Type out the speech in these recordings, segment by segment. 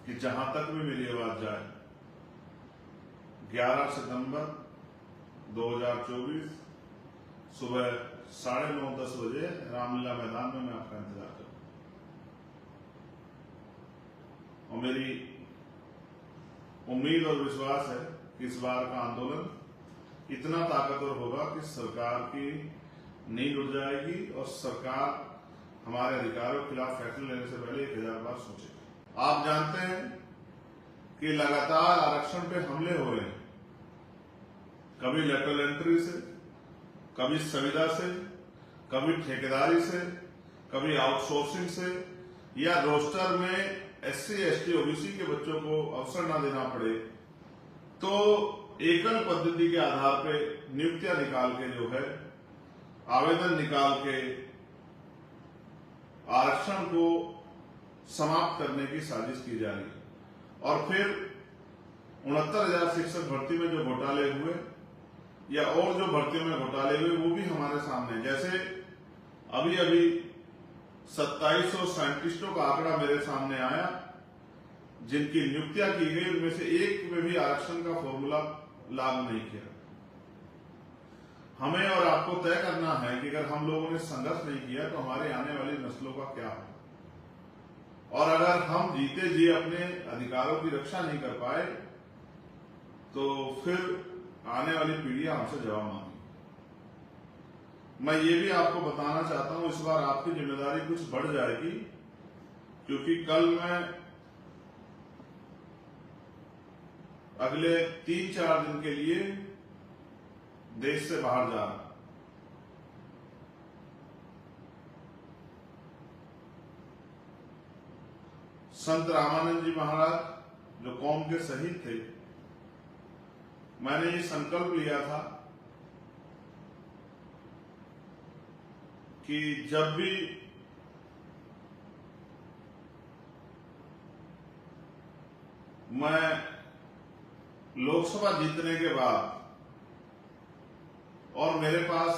कि जहां तक भी मेरी आवाज जाए 11 सितंबर 2024 सुबह 9:30-10 बजे रामलीला मैदान में मैं आपका इंतजार करूंगा। और मेरी उम्मीद और विश्वास है कि इस बार का आंदोलन इतना ताकतवर होगा कि सरकार की नींद उड़ जाएगी और सरकार हमारे अधिकारों के खिलाफ फैसले लेने से पहले 1000 बार सोचेगी। आप जानते हैं कि लगातार आरक्षण पे हमले हो रहे हैं, कभी लेटरल एंट्री से, कभी संविदा से, कभी ठेकेदारी से, कभी आउटसोर्सिंग से, या रोस्टर में SC, ST, OBC के बच्चों को अवसर ना देना पड़े तो एकल पद्धति के आधार पे नियुक्तियां निकाल के जो है आवेदन निकाल के आरक्षण को समाप्त करने की साजिश की जा रही है। और फिर 69,000 शिक्षक भर्ती में जो घोटाले हुए या और जो भर्तियों में घोटाले हुए वो भी हमारे सामने है। जैसे अभी 2700 साइंटिस्टों का आंकड़ा मेरे सामने आया जिनकी नियुक्तियां की गई, उनमें से एक में भी आरक्षण का फॉर्मूला लागू नहीं किया। हमें और आपको तय करना है कि अगर हम लोगों ने संघर्ष नहीं किया तो हमारे आने वाली नस्लों का क्या हो। और अगर हम जीते जी अपने अधिकारों की रक्षा नहीं कर पाए तो फिर आने वाली पीढ़ियां हमसे जवाब मांगी। मैं ये भी आपको बताना चाहता हूं, इस बार आपकी जिम्मेदारी कुछ बढ़ जाएगी, क्योंकि कल मैं अगले 3-4 दिन के लिए देश से बाहर जा रहा हूं। संत रामानंद जी महाराज जो कौम के शहीद थे, मैंने ये संकल्प लिया था कि जब भी मैं लोकसभा जीतने के बाद और मेरे पास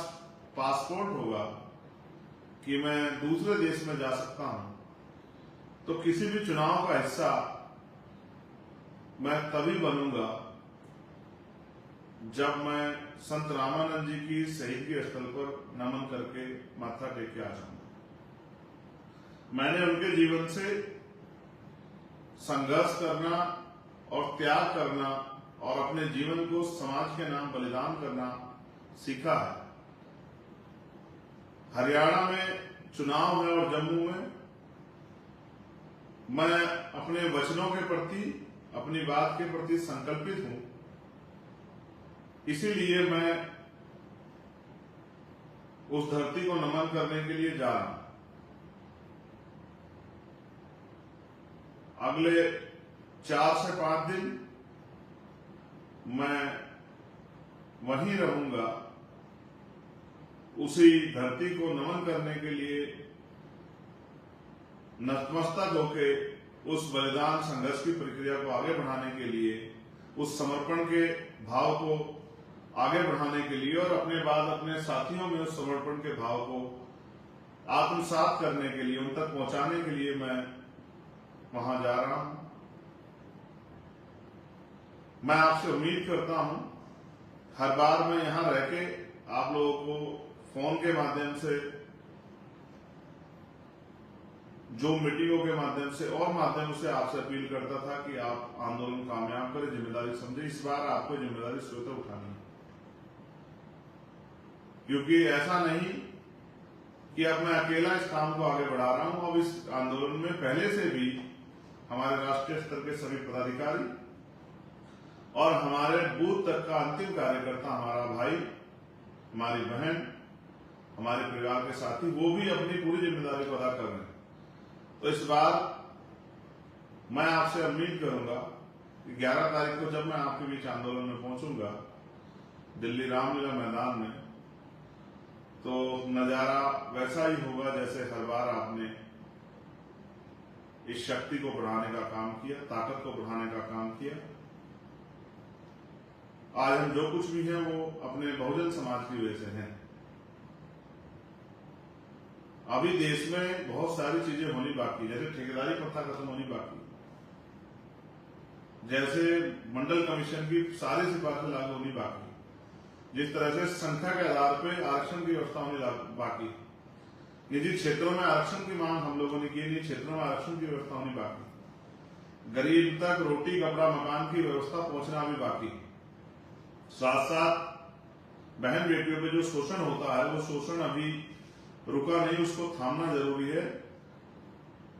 पासपोर्ट होगा कि मैं दूसरे देश में जा सकता हूं, तो किसी भी चुनाव का हिस्सा मैं तभी बनूंगा जब मैं संत रामानंद जी की शहीदगी स्थल पर नमन करके माथा टेक के आ जाऊंगा। मैंने उनके जीवन से संघर्ष करना और त्याग करना और अपने जीवन को समाज के नाम बलिदान करना सीखा है। हरियाणा में चुनाव है और जम्मू में मैं अपने वचनों के प्रति, अपनी बात के प्रति संकल्पित हूं। इसीलिए मैं उस धरती को नमन करने के लिए जा रहा हूं। अगले 4 से 5 दिन मैं वहीं रहूंगा, उसी धरती को नमन करने के लिए नतमस्तक होके उस बलिदान संघर्ष की प्रक्रिया को आगे बढ़ाने के लिए, उस समर्पण के भाव को आगे बढ़ाने के लिए और अपने बाद अपने साथियों में उस समर्पण के भाव को आत्मसात करने के लिए, उन तक पहुंचाने के लिए मैं वहां जा रहा हूं। मैं आपसे उम्मीद करता हूं हर बार मैं यहां रह के आप लोगों को फोन के माध्यम से, जो मीटिंगों के माध्यम से और माध्यमों से आपसे अपील करता था कि आप आंदोलन कामयाब करें, जिम्मेदारी समझे। इस बार आपको जिम्मेदारी स्वतः उठानी है, क्योंकि ऐसा नहीं कि अब मैं अकेला इस काम को आगे बढ़ा रहा हूं। अब इस आंदोलन में पहले से भी हमारे राष्ट्रीय स्तर के सभी पदाधिकारी और हमारे बूथ तक का अंतिम कार्यकर्ता, हमारा भाई, हमारी बहन, हमारे परिवार के साथी, वो भी अपनी पूरी जिम्मेदारी को अदा कर रहे हैं। तो इस बार मैं आपसे उम्मीद करूंगा कि 11 तारीख को जब मैं आपके बीच आंदोलन में पहुंचूंगा दिल्ली रामलीला मैदान में, तो नजारा वैसा ही होगा जैसे हर बार आपने इस शक्ति को बढ़ाने का काम किया, ताकत को बढ़ाने का काम किया। आज हम जो कुछ भी हैं वो अपने बहुजन समाज की वजह से हैं। अभी देश में बहुत सारी चीजें होनी बाकी, जैसे ठेकेदारी प्रथा खत्म होनी बाकी, जैसे मंडल कमीशन की सारी सिफारिशें लागू होनी बाकी, जिस तरह से संख्या के आधार पर आरक्षण की व्यवस्था होनी बाकी, निजी क्षेत्रों में आरक्षण की मांग हम लोगों ने की, निजी क्षेत्रों में आरक्षण की व्यवस्था होनी बाकी, गरीब तक रोटी कपड़ा मकान की व्यवस्था पहुंचना भी बाकी, साथ साथ बहन बेटियों पे जो शोषण होता है वो शोषण अभी रुका नहीं, उसको थामना जरूरी है।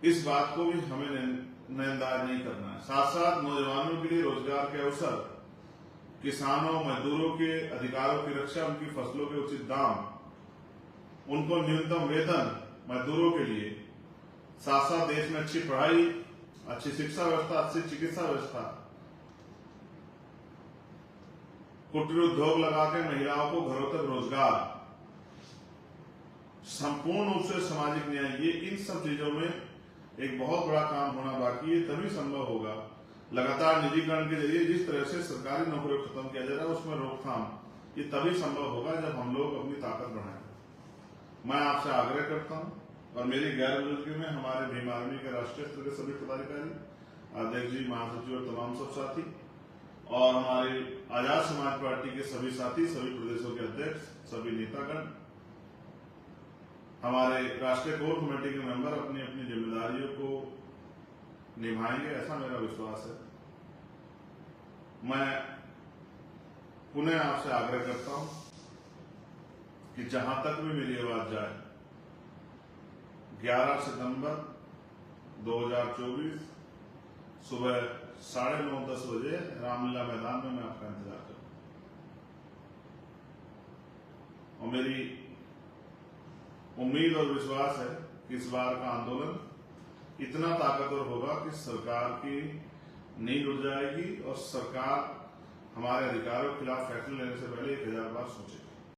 इस बात को भी हमें नजरअंदाज नहीं करना है। साथ साथ नौजवानों के लिए रोजगार के अवसर, किसानों मजदूरों के अधिकारों की रक्षा, उनकी फसलों के उचित दाम, उनको न्यूनतम वेतन मजदूरों के लिए, साथ साथ देश में अच्छी पढ़ाई, अच्छी शिक्षा व्यवस्था, अच्छी चिकित्सा व्यवस्था, कुटीर उद्योग लगा के महिलाओं को घरों तक रोजगार, संपूर्ण रूप से सामाजिक न्याय, ये इन सब चीजों में एक बहुत बड़ा काम होना बाकी है। तभी संभव होगा। लगातार निजीकरण के जरिए जिस तरह से सरकारी नौकरियों को खत्म किया जा रहा है उसमें रोकथाम, ये तभी संभव होगा जब हम लोग अपनी ताकत बढ़ाएं। मैं आपसे आग्रह करता हूं और मेरी गैर मौजूदगी में हमारे भीम आर्मी के राष्ट्रीय स्तर के सभी पदाधिकारी, अध्यक्ष जी, महासचिव और तमाम सब साथी, और हमारे आजाद समाज पार्टी के सभी साथी, सभी प्रदेशों के अध्यक्ष, सभी नेतागण, हमारे राष्ट्रीय कोर कमेटी के मेंबर अपनी अपनी जिम्मेदारियों को निभाएंगे, ऐसा मेरा विश्वास है। मैं पुनः आपसे आग्रह करता हूं कि जहां तक भी मेरी आवाज जाए, 11 सितंबर 2024 सुबह 9:30-10 बजे रामलीला मैदान में मैं आपका इंतजार करूंगा। और मेरी उम्मीद और विश्वास है कि इस बार का आंदोलन इतना ताकतवर होगा कि सरकार की नींद उड़ जाएगी और सरकार हमारे अधिकारों के खिलाफ फैसले लेने से पहले 1000 बार सोचेगी।